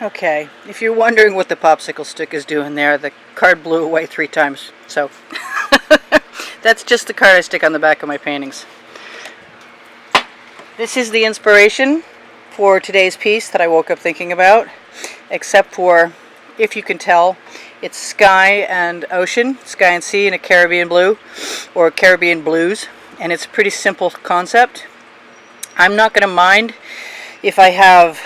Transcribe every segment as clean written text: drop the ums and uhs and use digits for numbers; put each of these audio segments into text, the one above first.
Okay, if you're wondering what the popsicle stick is doing there, the card blew away 3 times. So that's just the card I stick on the back of my paintings. This is the inspiration for today's piece that I woke up thinking about, except for, if you can tell, it's sky and ocean, sky and sea in a Caribbean blue, or Caribbean blues, and it's a pretty simple concept. I'm not going to mind if I have,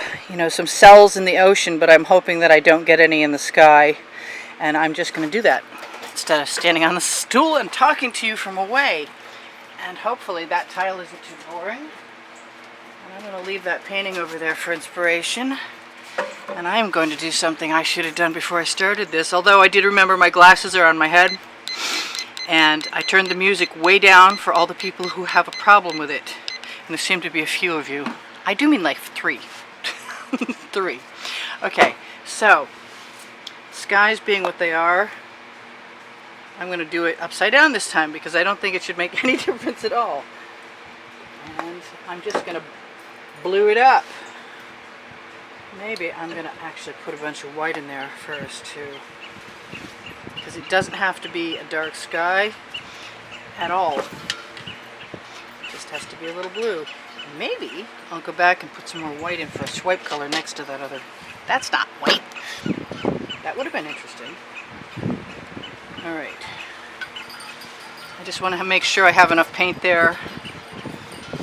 some cells in the ocean, but I'm hoping that I don't get any in the sky, and I'm just going to do that instead of standing on the stool and talking to you from away. And hopefully that tile isn't too boring. And I'm going to leave that painting over there for inspiration. And I am going to do something I should have done before I started this, although I did remember my glasses are on my head, and I turned the music way down for all the people who have a problem with it. And there seem to be a few of you. I do mean like 3. 3. Okay, so skies being what they are, I'm going to do it upside down this time because I don't think it should make any difference at all. And I'm just going to blue it up. Maybe I'm going to actually put a bunch of white in there first too, because it doesn't have to be a dark sky at all. It just has to be a little blue. Maybe I'll go back and put some more white in for a swipe color next to that other. That's not white. That would have been interesting. Alright. I just want to make sure I have enough paint there.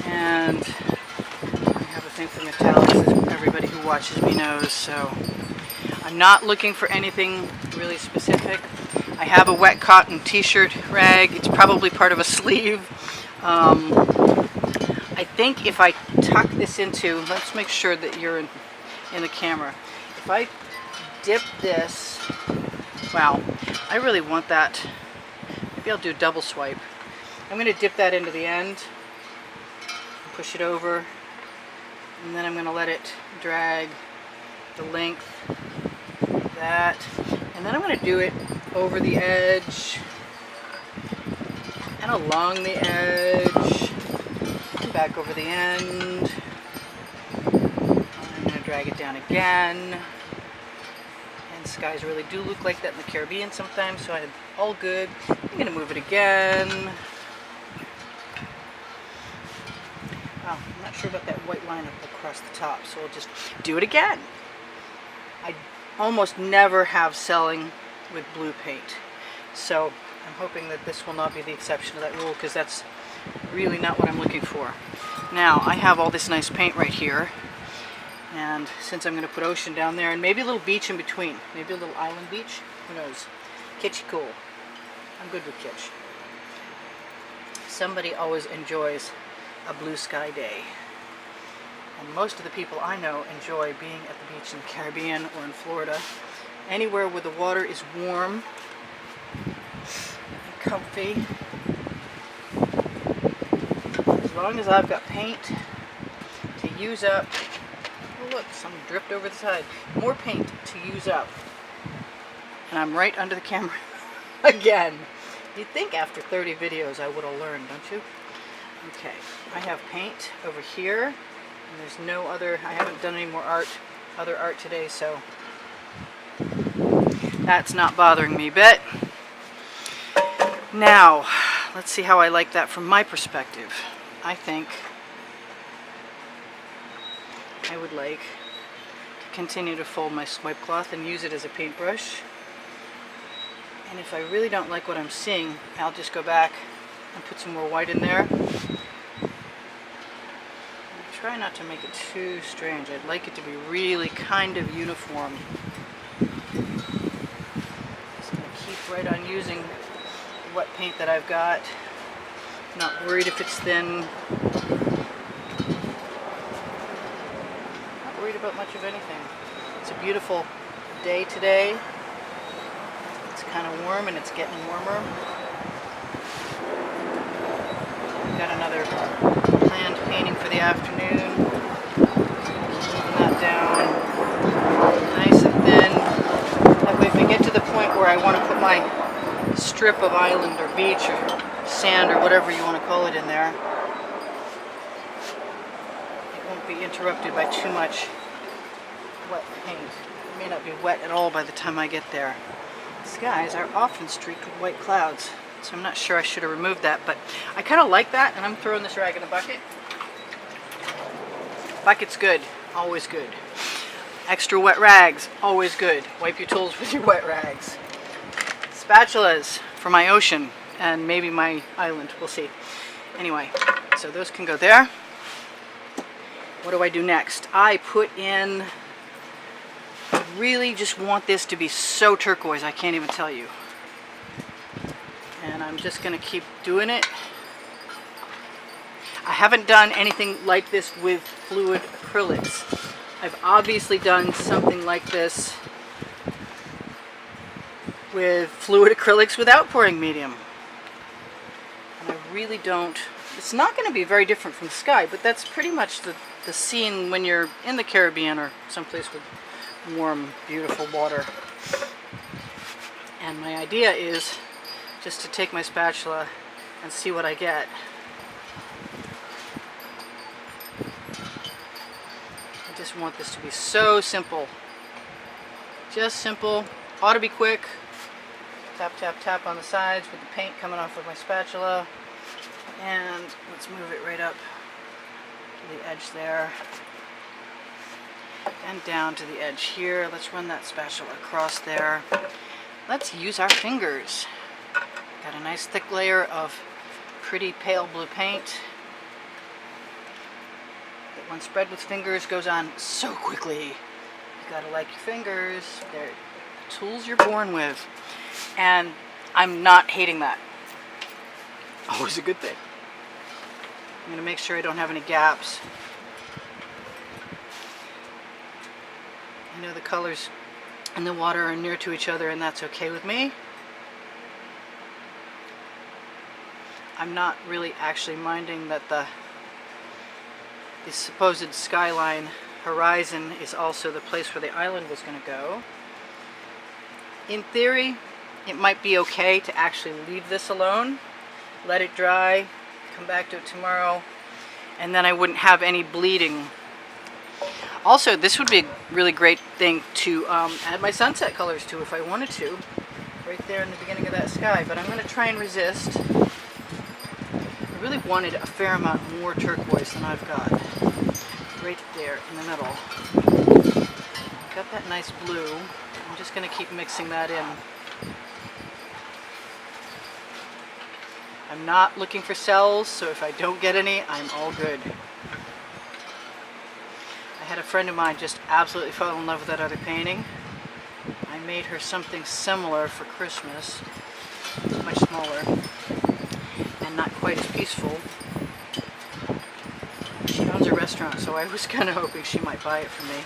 And I have a thing for metallics, as everybody who watches me knows, so I'm not looking for anything really specific. I have a wet cotton t-shirt rag. It's probably part of a sleeve. I think if I tuck this into, let's make sure that you're in the camera. If I dip this, wow, I really want that. Maybe I'll do a double swipe. I'm going to dip that into the end, push it over, and then I'm going to let it drag the length of that. And then I'm going to do it over the edge and along the edge. Back over the end. I'm going to drag it down again. And skies really do look like that in the Caribbean sometimes, so I'm all good. I'm going to move it again. Oh, I'm not sure about that white line across the top, so we'll just do it again. I almost never have selling with blue paint, so I'm hoping that this will not be the exception to that rule, because that's really not what I'm looking for. Now, I have all this nice paint right here, and since I'm going to put ocean down there, and maybe a little beach in between, maybe a little island beach, who knows, kitschy cool. I'm good with kitsch. Somebody always enjoys a blue sky day, and most of the people I know enjoy being at the beach in the Caribbean or in Florida, anywhere where the water is warm and comfy. As long as I've got paint to use up. Oh look, some dripped over the side. More paint to use up. And I'm right under the camera again. You'd think after 30 videos I would have learned, don't you? Okay, I have paint over here. And there's no other, I haven't done any more other art today, so that's not bothering me a bit. Now, let's see how I like that from my perspective. I think I would like to continue to fold my swipe cloth and use it as a paintbrush. And if I really don't like what I'm seeing, I'll just go back and put some more white in there. And try not to make it too strange. I'd like it to be really kind of uniform. Just going to keep right on using the wet paint that I've got. Not worried if it's thin. Not worried about much of anything. It's a beautiful day today. It's kind of warm and it's getting warmer. I've got another planned painting for the afternoon. Moving that down nice and thin. That way if I get to the point where I want to put my strip of island or beach or sand or whatever you want to call it in there, it won't be interrupted by too much wet paint. It may not be wet at all by the time I get there. Skies are often streaked with white clouds, so I'm not sure I should have removed that, but I kind of like that, and I'm throwing this rag in a bucket. Bucket's good, always good. Extra wet rags, always good. Wipe your tools with your wet rags. Spatulas for my ocean and maybe my island, we'll see. Anyway, so those can go there. What do I do next? I put in, I really just want this to be so turquoise, I can't even tell you. And I'm just gonna keep doing it. I haven't done anything like this with fluid acrylics. I've obviously done something like this with fluid acrylics without pouring medium. And I really don't, it's not going to be very different from the sky, but that's pretty much the scene when you're in the Caribbean or someplace with warm, beautiful water. And my idea is just to take my spatula and see what I get. I just want this to be so simple. Just simple. Ought to be quick. Tap, tap, tap on the sides with the paint coming off with my spatula. And let's move it right up to the edge there. And down to the edge here. Let's run that spatula across there. Let's use our fingers. Got a nice thick layer of pretty pale blue paint. That when spread with fingers goes on so quickly. You gotta like your fingers. They're the tools you're born with. And I'm not hating that. Always a good thing. I'm going to make sure I don't have any gaps. I know the colors and the water are near to each other, and that's okay with me. I'm not really actually minding that the supposed skyline horizon is also the place where the island was going to go. In theory, it might be okay to actually leave this alone, let it dry, come back to it tomorrow, and then I wouldn't have any bleeding. Also, this would be a really great thing to add my sunset colors to if I wanted to, right there in the beginning of that sky, but I'm going to try and resist. I really wanted a fair amount more turquoise than I've got, right there in the middle. Got that nice blue. I'm just going to keep mixing that in. I'm not looking for cells, so if I don't get any, I'm all good. I had a friend of mine just absolutely fall in love with that other painting. I made her something similar for Christmas, much smaller, and not quite as peaceful. She owns a restaurant, so I was kind of hoping she might buy it for me.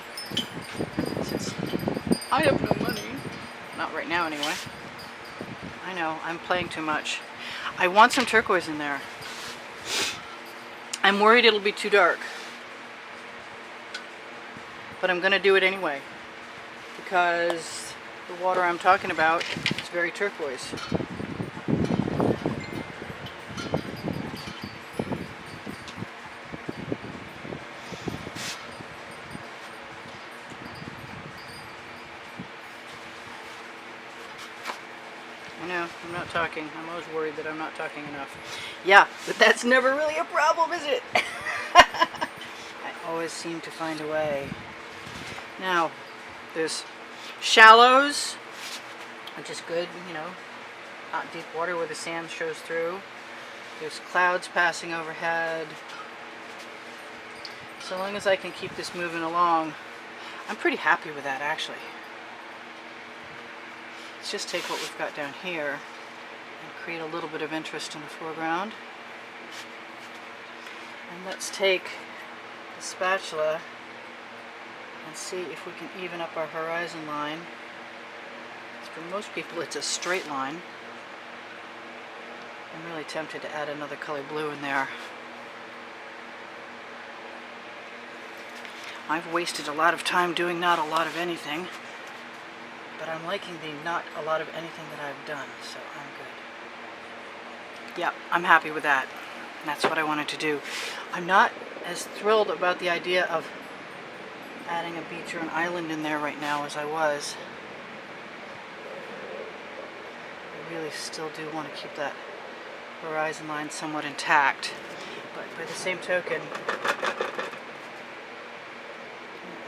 Since I have no money. Not right now, anyway. I know, I'm playing too much. I want some turquoise in there. I'm worried it'll be too dark. But I'm going to do it anyway. Because the water I'm talking about is very turquoise. No, I'm not talking. I'm always worried that I'm not talking enough. Yeah, but that's never really a problem, is it? I always seem to find a way. Now, there's shallows, which is good, you know, not deep water where the sand shows through. There's clouds passing overhead. So long as I can keep this moving along, I'm pretty happy with that, actually. Let's just take what we've got down here and create a little bit of interest in the foreground. And let's take the spatula and see if we can even up our horizon line. For most people it's a straight line. I'm really tempted to add another color blue in there. I've wasted a lot of time doing not a lot of anything. But I'm liking the not a lot of anything that I've done, so I'm good. Yeah, I'm happy with that. That's what I wanted to do. I'm not as thrilled about the idea of adding a beach or an island in there right now as I was. I really still do want to keep that horizon line somewhat intact. But by the same token,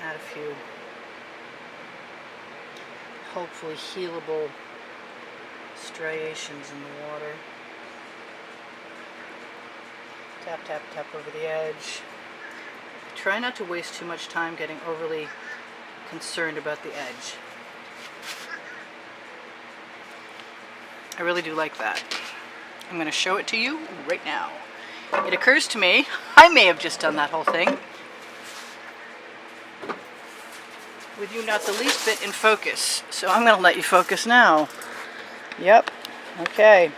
add a few hopefully healable striations in the water. Tap, tap, tap over the edge. Try not to waste too much time getting overly concerned about the edge. I really do like that. I'm going to show it to you right now. It occurs to me, I may have just done that whole thing with you not the least bit in focus. So I'm going to let you focus now. Yep. Okay.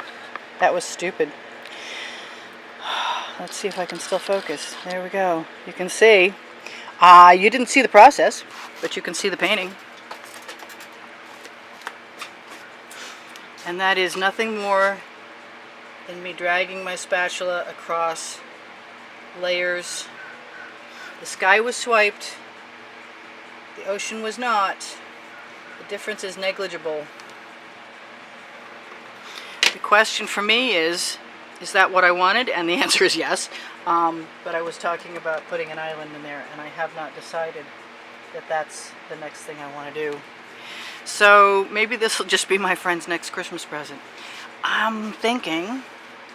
That was stupid. Let's see if I can still focus. There we go. You can see. You didn't see the process, but you can see the painting. And that is nothing more than me dragging my spatula across layers. The sky was swiped. The ocean was not. The difference is negligible. The question for me is that what I wanted? And the answer is yes. But I was talking about putting an island in there, and I have not decided that that's the next thing I want to do. So maybe this will just be my friend's next Christmas present. I'm thinking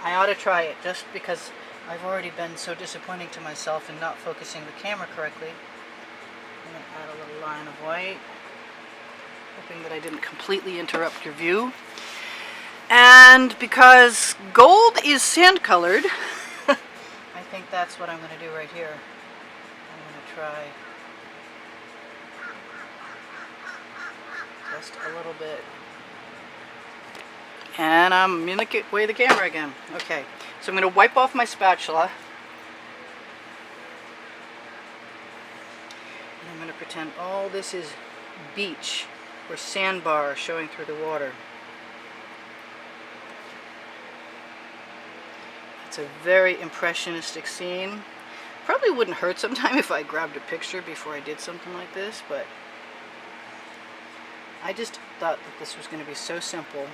I ought to try it just because I've already been so disappointing to myself in not focusing the camera correctly. I'm going to add a little line of white, hoping that I didn't completely interrupt your view. And because gold is sand colored, I think that's what I'm going to do right here. I'm going to try just a little bit. And I'm in the way of the camera again. Okay, so I'm going to wipe off my spatula. And I'm going to pretend all this is beach or sandbar showing through the water. It's a very impressionistic scene. Probably wouldn't hurt sometime if I grabbed a picture before I did something like this, but I just thought that this was going to be so simple.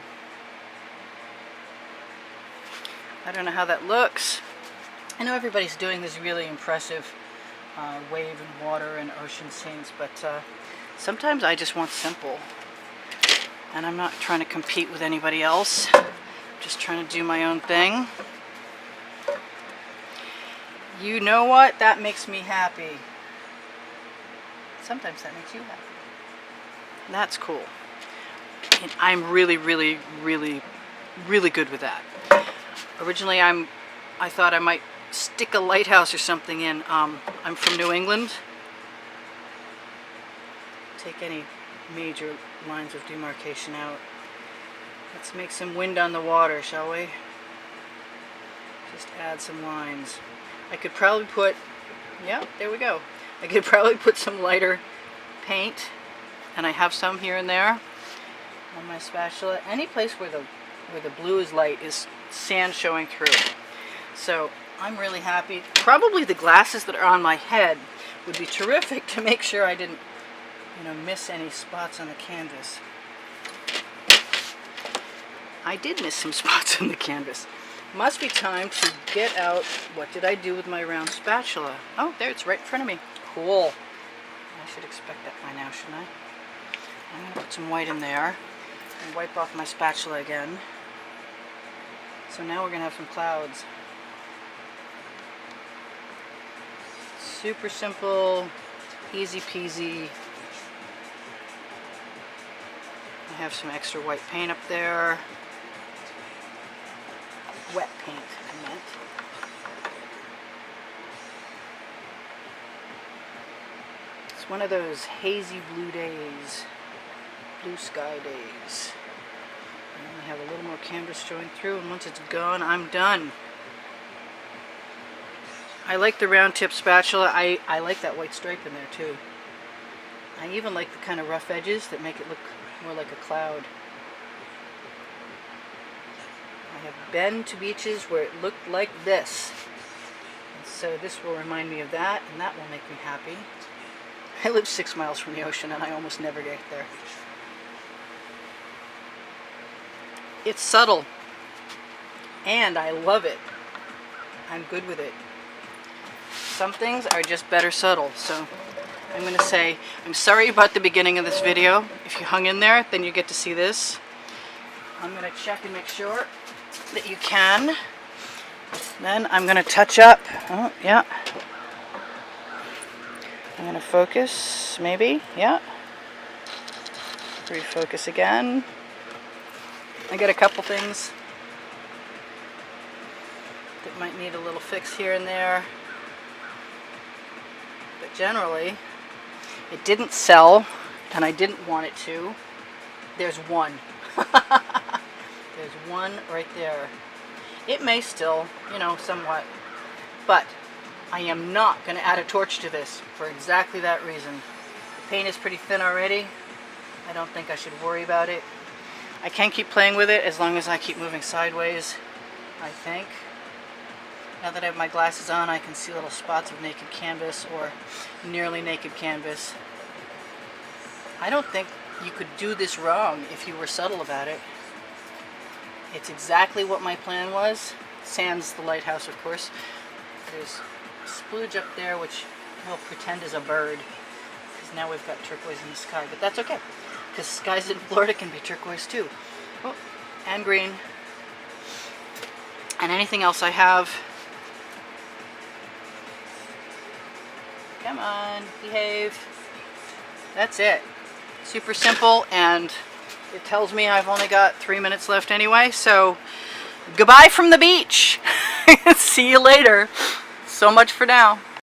I don't know how that looks. I know everybody's doing these really impressive wave and water and ocean scenes, but sometimes I just want simple. And I'm not trying to compete with anybody else. I'm just trying to do my own thing. You know what? That makes me happy. Sometimes that makes you happy. That's cool. And I'm really, really, really, really good with that. Originally, I thought I might stick a lighthouse or something in. I'm from New England. Take any major lines of demarcation out. Let's make some wind on the water, shall we? Just add some lines. I could probably put, yeah, there we go. I could probably put some lighter paint, and I have some here and there on my spatula. Any place where the blue is light is sand showing through. So I'm really happy. Probably the glasses that are on my head would be terrific to make sure I didn't, miss any spots on the canvas. I did miss some spots on the canvas. Must be time to get out. What did I do with my round spatula? Oh, there, it's right in front of me. Cool. I should expect that by now, shouldn't I? I'm going to put some white in there and wipe off my spatula again. So now we're going to have some clouds. Super simple, easy peasy. I have some extra white paint up there. Wet paint, I meant. It's one of those hazy blue days, blue sky days. I only have a little more canvas showing through, and once it's gone, I'm done. I like the round tip spatula. I like that white stripe in there too. I even like the kind of rough edges that make it look more like a cloud. I have been to beaches where it looked like this. And so this will remind me of that, and that will make me happy. I live 6 miles from the ocean and I almost never get there. It's subtle and I love it. I'm good with it. Some things are just better subtle, so I'm going to say I'm sorry about the beginning of this video. If you hung in there, then you get to see this. I'm going to check and make sure that you can. Then I'm going to touch up. Oh, yeah. I'm going to focus, maybe. Yeah. Refocus again. I got a couple things that might need a little fix here and there. But generally, it didn't sell, and I didn't want it to. There's one. There's one right there. It may still, you know, somewhat, but I am not going to add a torch to this for exactly that reason. The paint is pretty thin already. I don't think I should worry about it. I can keep playing with it as long as I keep moving sideways, I think. Now that I have my glasses on, I can see little spots of naked canvas or nearly naked canvas. I don't think you could do this wrong if you were subtle about it. It's exactly what my plan was, sans the lighthouse, of course. There's a splooge up there, which I'll pretend is a bird, because now we've got turquoise in the sky, but that's okay, because skies in Florida can be turquoise too. Oh, and green. And anything else I have. Come on, behave. That's it. Super simple, and it tells me I've only got 3 minutes left anyway, so goodbye from the beach. See you later. So much for now.